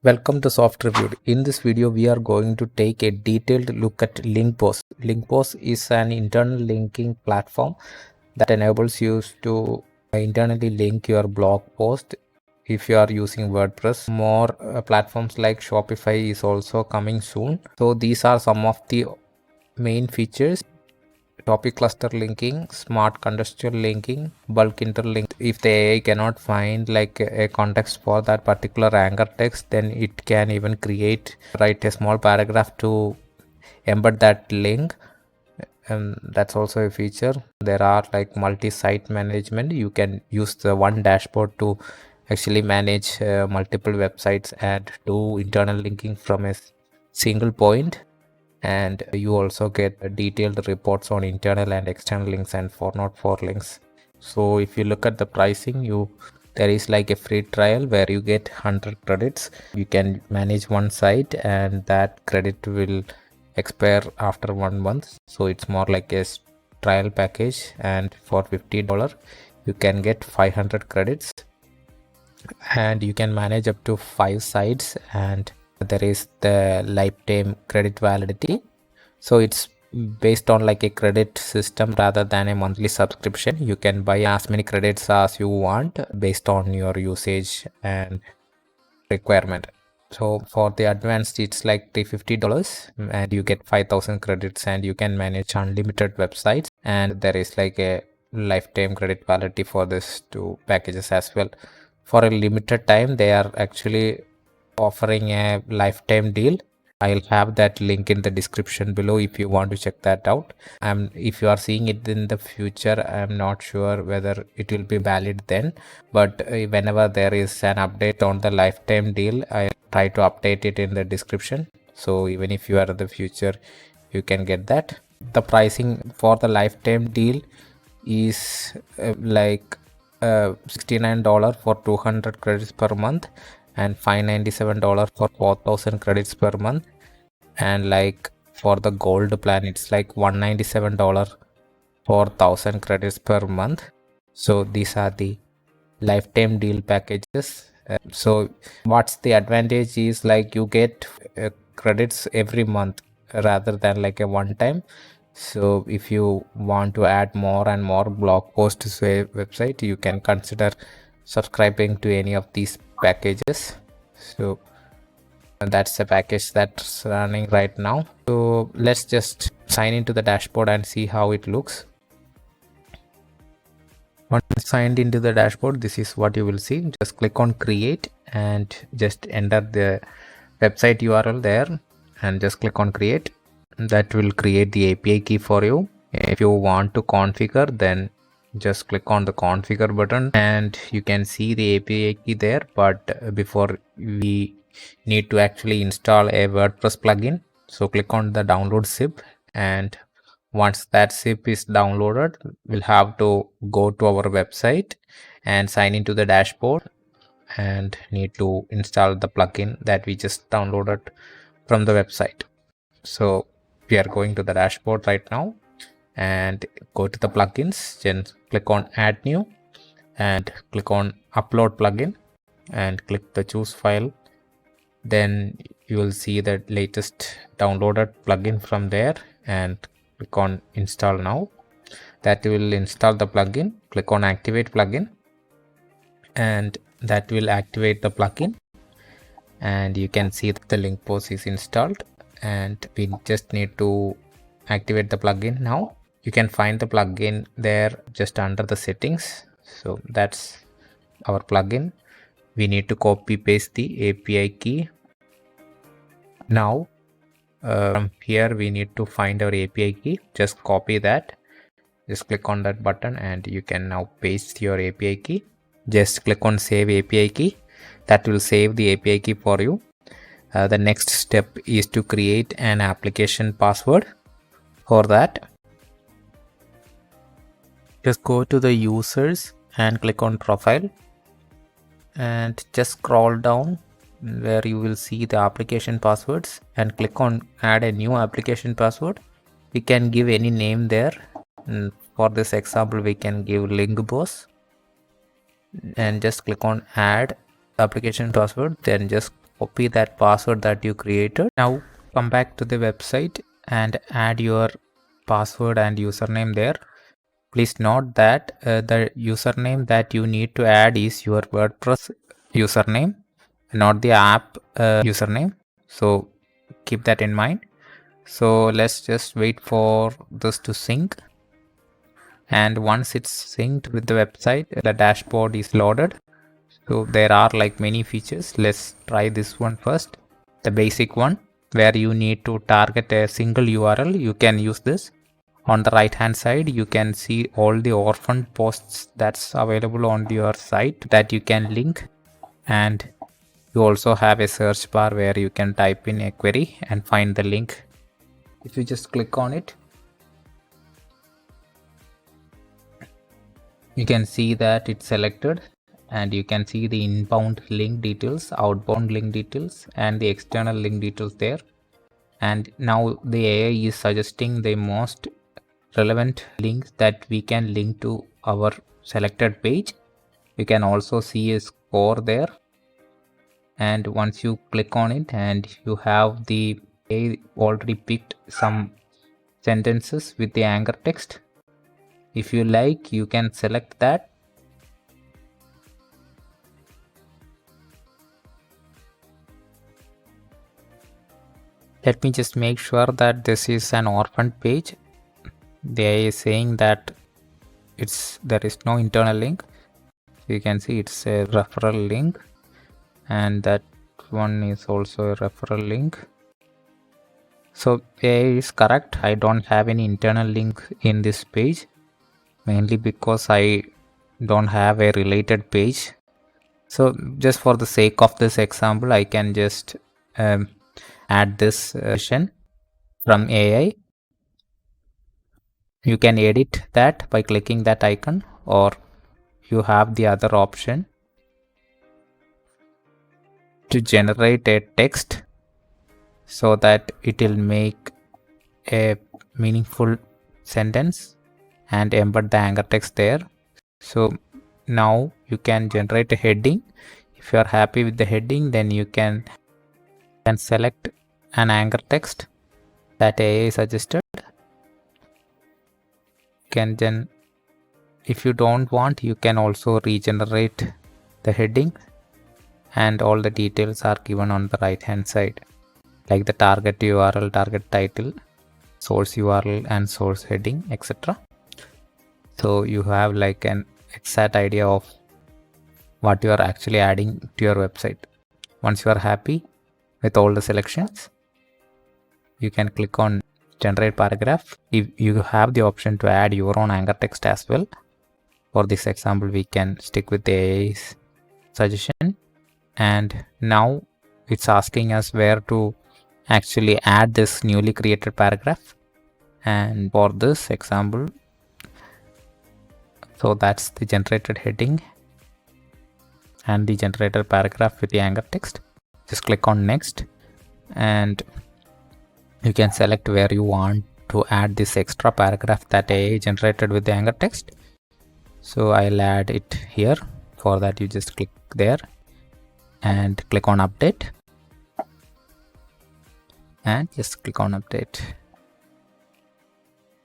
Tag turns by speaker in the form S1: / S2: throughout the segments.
S1: Welcome to Soft Review. In this video, we are going to take a detailed look at LinkBoss. LinkBoss is an internal linking platform that enables you to internally link your blog post if you are using WordPress. More platforms like Shopify is also coming soon. So these are some of the main features: topic cluster linking, smart contextual linking, bulk interlink. If the AI cannot find like a context for that particular anchor text, then it can even write a small paragraph to embed that link, and that's also a feature. There are like multi-site management. You can use the one dashboard to actually manage multiple websites and do internal linking from a single point. And you also get detailed reports on internal and external links and 404 links. So if you look at the pricing, there is like a free trial where you get 100 credits. You can manage one site and that credit will expire after 1 month. So it's more like a trial package, and for $50 you can get 500 credits and you can manage up to 5 sites, and there is the lifetime credit validity. So it's based on like a credit system rather than a monthly subscription. You can buy as many credits as you want based on your usage and requirement. So for the advanced, it's like $350 and you get 5,000 credits and you can manage unlimited websites, and there is like a lifetime credit validity for this two packages as well. For a limited time, they are actually offering a lifetime deal. I'll have that link in the description below if you want to check that out. If you are seeing it in the future, I'm not sure whether it will be valid then, but whenever there is an update on the lifetime deal, I try to update it in the description. So even if you are in the future, you can get that. The pricing for the lifetime deal is like $69 for 200 credits per month and $597 for 4,000 credits per month. And like for the gold plan, it's like $197 for 1,000 credits per month. So these are the lifetime deal packages. So what's the advantage is like you get credits every month rather than like a one time. So if you want to add more and more blog posts to a website, you can consider subscribing to any of these packages. So that's the package that's running right now. So let's just sign into the dashboard and see how it looks. Once signed into the dashboard, this is what you will see. Just click on create and just enter the website URL there and just click on create. That will create the API key for you. If you want to configure, then just click on the configure button and you can see the API key there. But before, we need to actually install a WordPress plugin. So click on the download zip, and once that zip is downloaded, we'll have to go to our website and sign into the dashboard and need to install the plugin that we just downloaded from the website. So we are going to the dashboard right now and go to the plugins, then click on add new and click on upload plugin and click the choose file. Then you will see the latest downloaded plugin from there and click on install now. That will install the plugin. Click on activate plugin and that will activate the plugin, and you can see that the LinkBoss is installed, and we just need to activate the plugin now. You can find the plugin there just under the settings. So that's our plugin. We need to copy paste the API key. Now from here we need to find our API key. Just copy that, just click on that button and you can now paste your API key. Just click on save API key. That will save the API key for you. The next step is to create an application password. For that, just go to the users and click on profile and just scroll down where you will see the application passwords and click on add a new application password. We can give any name there. For this example, we can give LinkBoss and just click on add application password, then just copy that password that you created. Now come back to the website and add your password and username there. Please note that the username that you need to add is your WordPress username, not the app username. So keep that in mind. So let's just wait for this to sync. And once it's synced with the website, the dashboard is loaded. So there are like many features. Let's try this one first. The basic one where you need to target a single URL. You can use this. On the right hand side, you can see all the orphan posts that's available on your site that you can link. And you also have a search bar where you can type in a query and find the link. If you just click on it, you can see that it's selected, and you can see the inbound link details, outbound link details, and the external link details there. And now the AI is suggesting the most relevant links that we can link to our selected page. You can also see a score there. And once you click on it, and you have the AI already picked some sentences with the anchor text. If you like, you can select that. Let me just make sure that this is an orphan page. They are saying that there is no internal link. You can see it's a referral link, and that one is also a referral link. So AI is correct. I don't have any internal link in this page, mainly because I don't have a related page. So just for the sake of this example, I can just add this version from AI. You can edit that by clicking that icon, or you have the other option to generate a text so that it will make a meaningful sentence and embed the anchor text there. So now you can generate a heading. If you are happy with the heading, then you can select an anchor text that AI suggested. Can then, if you don't want, you can also regenerate the heading, and all the details are given on the right hand side, like the target URL, target title, source URL, and source heading, etc. So you have like an exact idea of what you are actually adding to your website. Once you are happy with all the selections, you can click on generate paragraph. If you have the option to add your own anchor text as well. For this example, we can stick with the AI's suggestion. And now it's asking us where to actually add this newly created paragraph. And for this example, so that's the generated heading and the generated paragraph with the anchor text. Just click on next, and you can select where you want to add this extra paragraph that AI generated with the anchor text. So I'll add it here. For that, you just click there and click on update, and just click on update.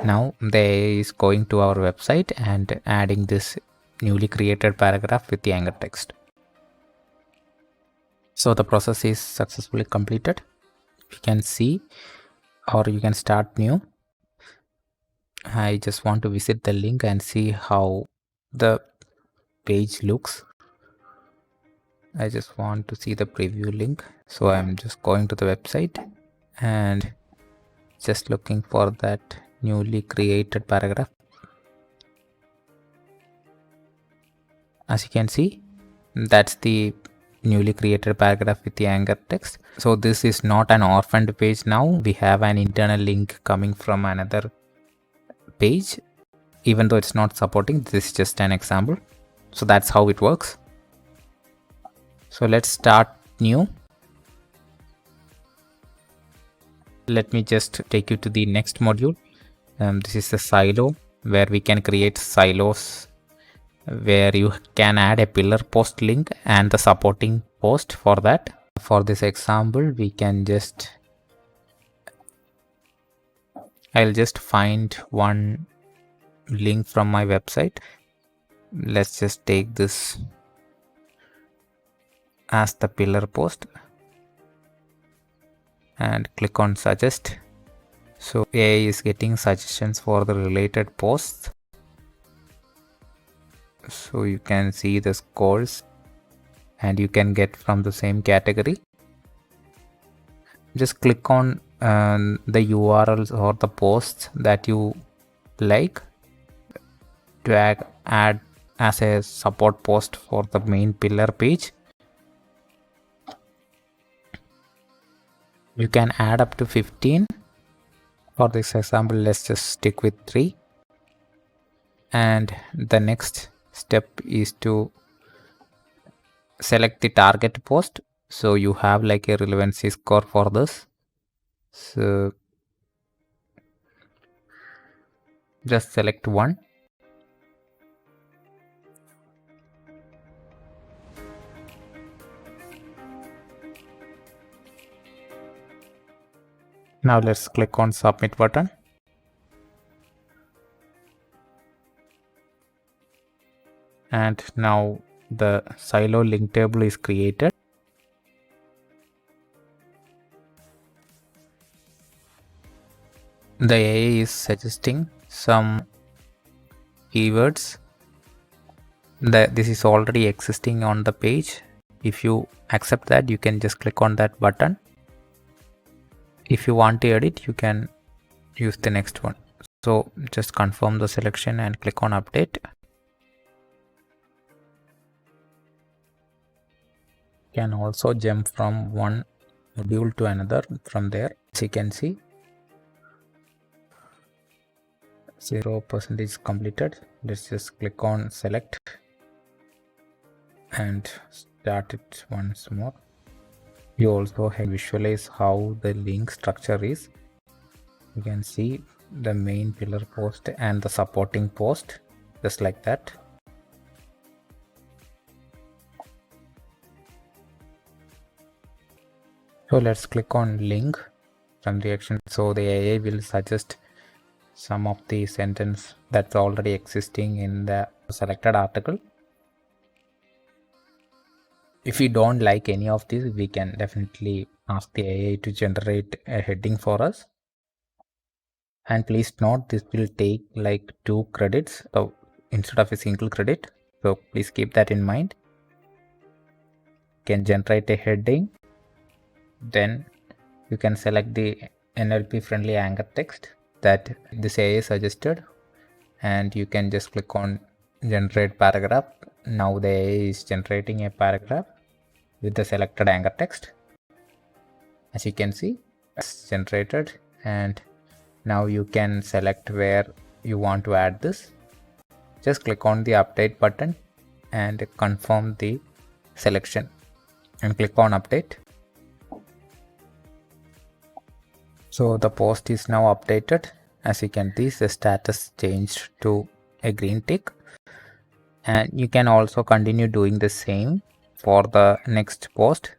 S1: Now the AI is going to our website and adding this newly created paragraph with the anchor text. So the process is successfully completed. You can see, or you can start new. I just want to visit the link and see how the page looks. I just want to see the preview link. So I'm just going to the website and just looking for that newly created paragraph. As you can see, that's the newly created paragraph with the anchor text. So this is not an orphaned page now. We have an internal link coming from another page, even though it's not supporting. This is just an example. So that's how it works. So let's start new. Let me just take you to the next module. This is the silo, where we can create silos, where you can add a pillar post link and the supporting post for that. For this example, we can I'll just find one link from my website. Let's just take this as the pillar post and click on suggest. So AI is getting suggestions for the related posts. So you can see the scores and you can get from the same category. Just click on the URLs or the posts that you like to add as a support post for the main pillar page. You can add up to 15. For this example, let's just stick with 3. And the next step is to select the target post. So you have like a relevancy score for this. So just select one. Now let's click on submit button. And now the silo link table is created. The AI is suggesting some keywords. This is already existing on the page. If you accept that, you can just click on that button. If you want to edit, you can use the next one. So just confirm the selection and click on update. You can also jump from one module to another from there. As you can see, 0% is completed. Let's just click on select and start it once more. You also have visualize how the link structure is. You can see the main pillar post and the supporting post, just like that. So let's click on link from the action. So the AI will suggest some of the sentence that's already existing in the selected article. If we don't like any of these, we can definitely ask the AI to generate a heading for us. And please note, this will take like 2 credits instead of a single credit. So please keep that in mind. You can generate a heading. Then you can select the NLP friendly anchor text that this AI suggested. And you can just click on generate paragraph. Now the AI is generating a paragraph with the selected anchor text. As you can see, it's generated, and now you can select where you want to add this. Just click on the update button and confirm the selection and click on update. So the post is now updated. As you can see, the status changed to a green tick. And you can also continue doing the same for the next post.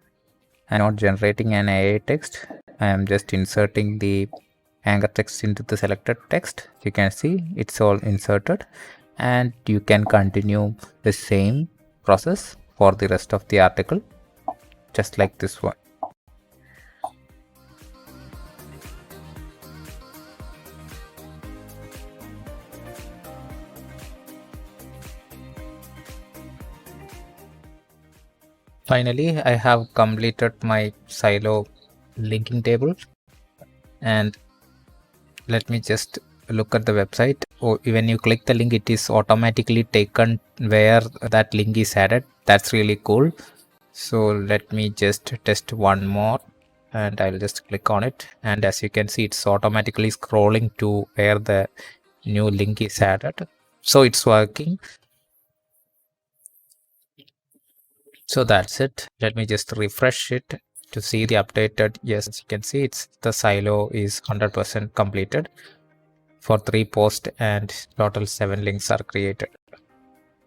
S1: I'm not generating an AI text. I am just inserting the anchor text into the selected text. You can see it's all inserted, and you can continue the same process for the rest of the article, just like this one. Finally, I have completed my silo linking table, and let me just look at the website. When you click the link, it is automatically taken where that link is added. That's really cool. So let me just test one more, and I'll just click on it, and as you can see, it's automatically scrolling to where the new link is added. So it's working. So that's it. Let me just refresh it to see the updated. Yes, as you can see, it's the silo is 100% completed for 3 posts, and total 7 links are created.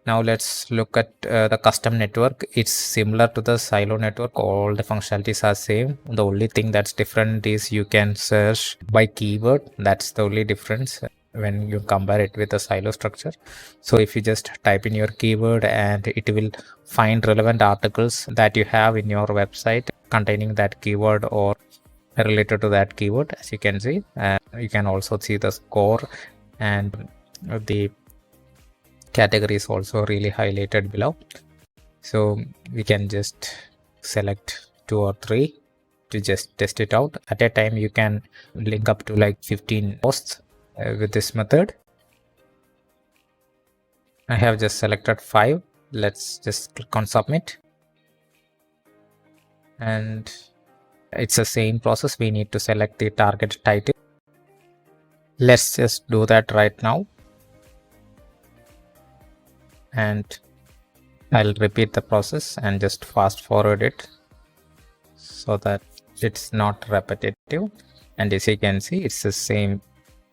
S1: Now let's look at the custom network. It's similar to the silo network. All the functionalities are same. The only thing that's different is you can search by keyword. That's the only difference when you compare it with the silo structure. So if you just type in your keyword, and it will find relevant articles that you have in your website containing that keyword or related to that keyword. As you can see, you can also see the score, and the category is also really highlighted below. So we can just select 2 or 3 to just test it out. At a time you can link up to like 15 posts with this method. I have just selected 5. Let's just click on submit, and it's the same process. We need to select the target title. Let's just do that right now, and I'll repeat the process and just fast forward it so that it's not repetitive. And as you can see, it's the same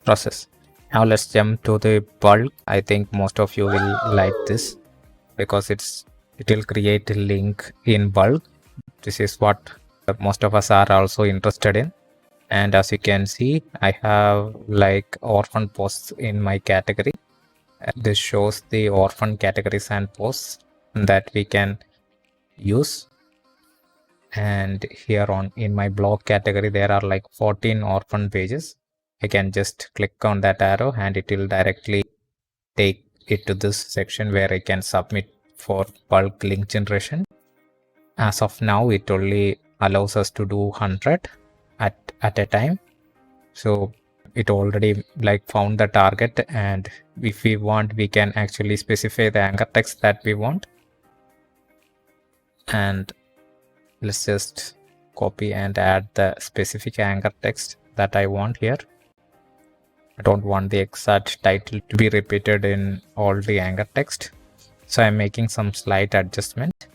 S1: process. Now let's jump to the bulk. I think most of you will like this because it will create a link in bulk. This is what most of us are also interested in. And as you can see, I have like orphan posts in my category. This shows the orphan categories and posts that we can use. And here on in my blog category, there are like 14 orphan pages. I can just click on that arrow and it will directly take it to this section where I can submit for bulk link generation. As of now, it only allows us to do 100 at a time. So it already like found the target, and if we want, we can actually specify the anchor text that we want. And let's just copy and add the specific anchor text that I want here. I don't want the exact title to be repeated in all the anchor text, so I'm making some slight adjustment.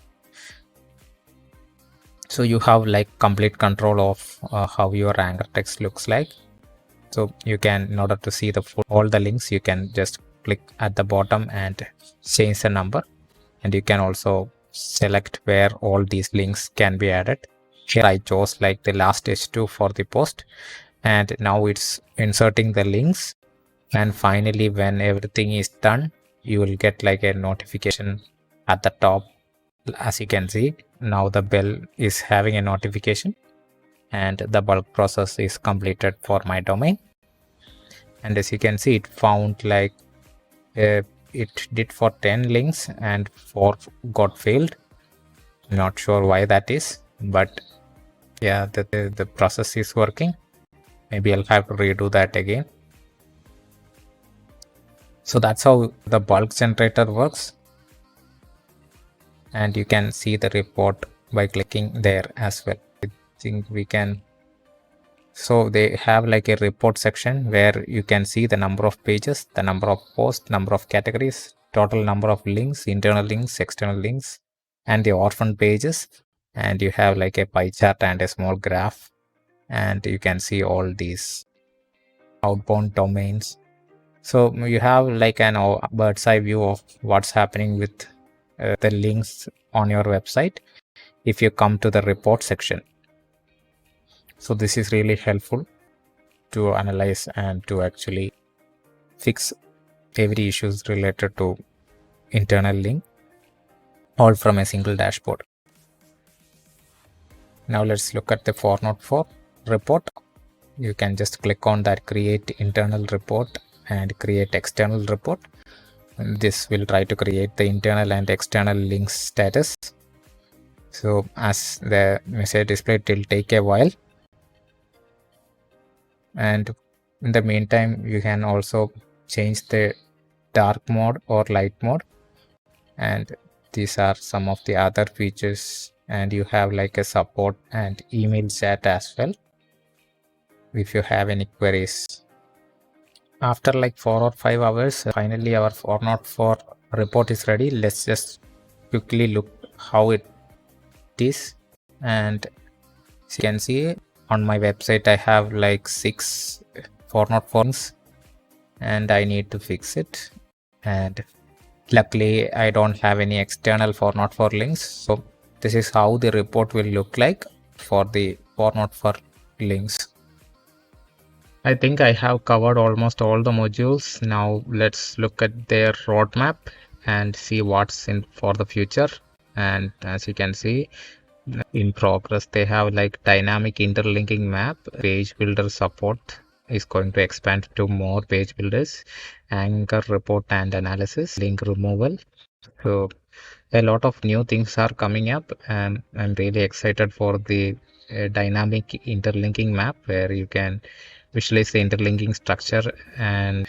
S1: So you have like complete control of how your anchor text looks like. So you can, in order to see the all the links, you can just click at the bottom and change the number, and you can also select where all these links can be added. Here I chose like the last H2 for the post, and now it's inserting the links. And finally, when everything is done, you will get like a notification at the top. As you can see, now the bell is having a notification, and the bulk process is completed for my domain. And as you can see, it found like it did for 10 links and 4 got failed. Not sure why that is, but yeah, the process is working. Maybe I'll have to redo that again. So that's how the bulk generator works, and you can see the report by clicking there as well. I think we can. So they have like a report section where you can see the number of pages, the number of posts, number of categories, total number of links, internal links, external links, and the orphan pages. And you have like a pie chart and a small graph, and you can see all these outbound domains. So you have like an bird's eye view of what's happening with the links on your website if you come to the report section. So this is really helpful to analyze and to actually fix every issues related to internal link, all from a single dashboard. Now let's look at the 404 report. You can just click on that create internal report and create external report. This will try to create the internal and external links status. So as the message displayed, it will take a while, and in the meantime you can also change the dark mode or light mode, and these are some of the other features. And you have like a support and email chat as well if you have any queries. After like 4 or 5 hours, finally our 404 report is ready. Let's just quickly look how it is. And as you can see, on my website I have like 6 404s, and I need to fix it. And Luckily, I don't have any external for not for links. So this is how the report will look like for the for not for links. I think I have covered almost all the modules. Now let's look at their roadmap and see what's in for the future. And as you can see, in progress, they have like dynamic interlinking map, page builder support is going to expand to more page builders, anchor report and analysis, link removal. So a lot of new things are coming up, and I'm really excited for the dynamic interlinking map where you can visualize the interlinking structure and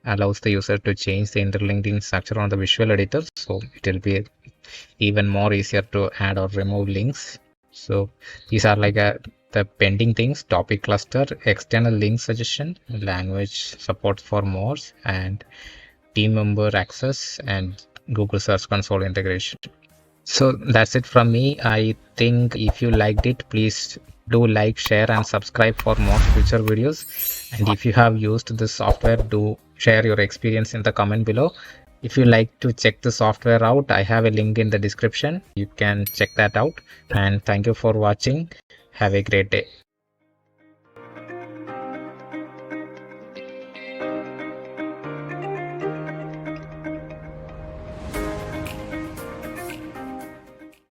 S1: allows the user to change the interlinking structure on the visual editor. So it will be even more easier to add or remove links. So these are like the pending things: topic cluster, external link suggestion, language support for more, and team member access, and Google Search Console integration. So that's it from me. I think if you liked it, please do like, share and subscribe for more future videos. And if you have used this software, do share your experience in the comment below. If you like to check the software out, I have a link in the description. You can check that out. And thank you for watching. Have a great day.